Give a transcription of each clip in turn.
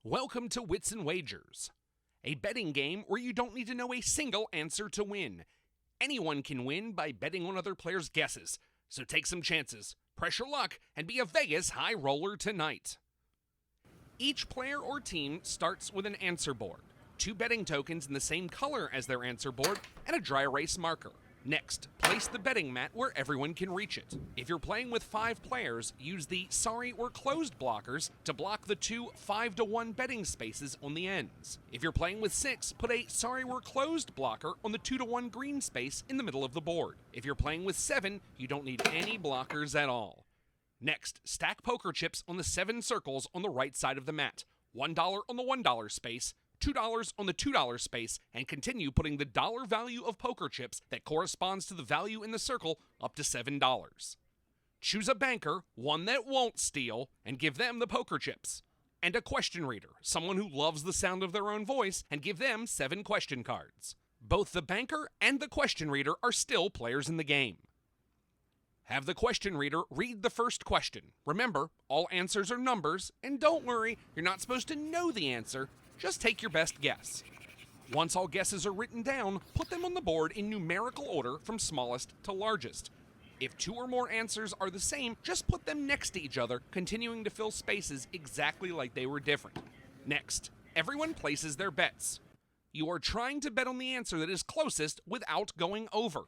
Welcome to Wits Wagers, a betting game where you don't need to know a single answer to win. Anyone can win by betting on other players' guesses, so take some chances, press your luck, and be a Vegas high roller tonight. Each player or team starts with an answer board, 2 betting tokens in the same color as their answer board, and a dry erase marker. Next, place the betting mat where everyone can reach it. If you're playing with 5 players, use the sorry or closed blockers to block the 2 5-to-1 betting spaces on the ends. If you're playing with 6, put a sorry or closed blocker on the 2-to-1 green space in the middle of the board. If you're playing with 7, you don't need any blockers at all. Next, stack poker chips on the 7 circles on the right side of the mat. $1 on the $1 space, $2 on the $2 space, and continue putting the dollar value of poker chips that corresponds to the value in the circle up to $7. Choose a banker, one that won't steal, and give them the poker chips. And a question reader, someone who loves the sound of their own voice, and give them 7 question cards. Both the banker and the question reader are still players in the game. Have the question reader read the first question. Remember, all answers are numbers, and don't worry, you're not supposed to know the answer. Just take your best guess. Once all guesses are written down, put them on the board in numerical order from smallest to largest. If 2 or more answers are the same, just put them next to each other, continuing to fill spaces exactly like they were different. Next, everyone places their bets. You are trying to bet on the answer that is closest without going over.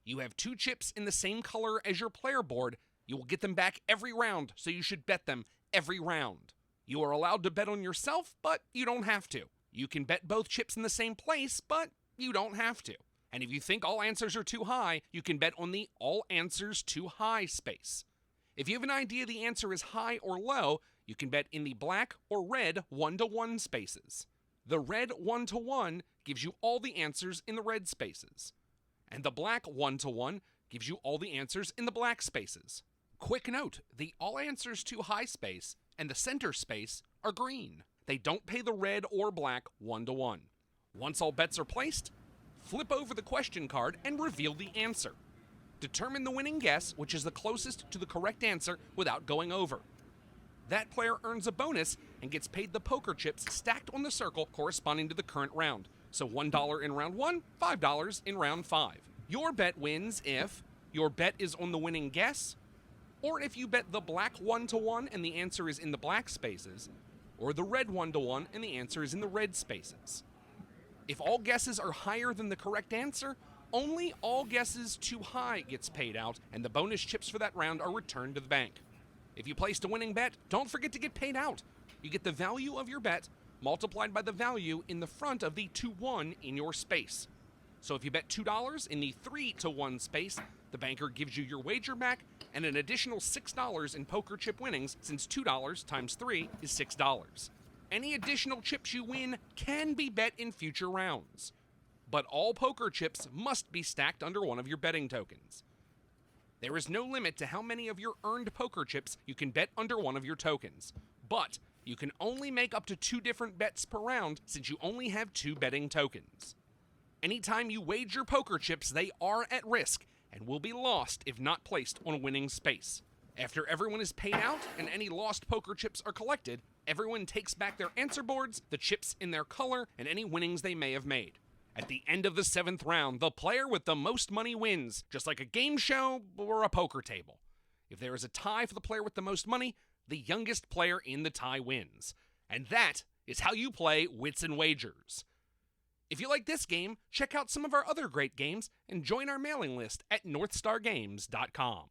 You have 2 chips in the same color as your player board. You will get them back every round, so you should bet them every round. You are allowed to bet on yourself, but you don't have to. You can bet both chips in the same place, but you don't have to. And if you think all answers are too high, you can bet on the all answers too high space. If you have an idea the answer is high or low, you can bet in the black or red 1-to-1 spaces. The red 1-to-1 gives you all the answers in the red spaces. And the black 1-to-1 gives you all the answers in the black spaces. Quick note, the all answers too high space and the center space are green. They don't pay the red or black 1-to-1. Once all bets are placed, flip over the question card and reveal the answer. Determine the winning guess, which is the closest to the correct answer without going over. That player earns a bonus and gets paid the poker chips stacked on the circle corresponding to the current round. So $1 in round 1, $5 in round 5. Your bet wins if your bet is on the winning guess, or if you bet the black 1-to-1 and the answer is in the black spaces, or the red 1-to-1 and the answer is in the red spaces. If all guesses are higher than the correct answer, only all guesses too high gets paid out, and the bonus chips for that round are returned to the bank. If you placed a winning bet, don't forget to get paid out. You get the value of your bet multiplied by the value in the front of the 2-1 in your space. So if you bet $2 in the 3-to-1 space, the banker gives you your wager back and an additional $6 in poker chip winnings, since $2 times 3 is $6. Any additional chips you win can be bet in future rounds, but all poker chips must be stacked under one of your betting tokens. There is no limit to how many of your earned poker chips you can bet under one of your tokens, but you can only make up to 2 different bets per round since you only have 2 betting tokens. Anytime you wager poker chips, they are at risk and will be lost if not placed on a winning space. After everyone is paid out and any lost poker chips are collected, everyone takes back their answer boards, the chips in their color, and any winnings they may have made. At the end of the 7th round, the player with the most money wins, just like a game show or a poker table. If there is a tie for the player with the most money, the youngest player in the tie wins. And that is how you play Wits and Wagers. If you like this game, check out some of our other great games and join our mailing list at northstargames.com.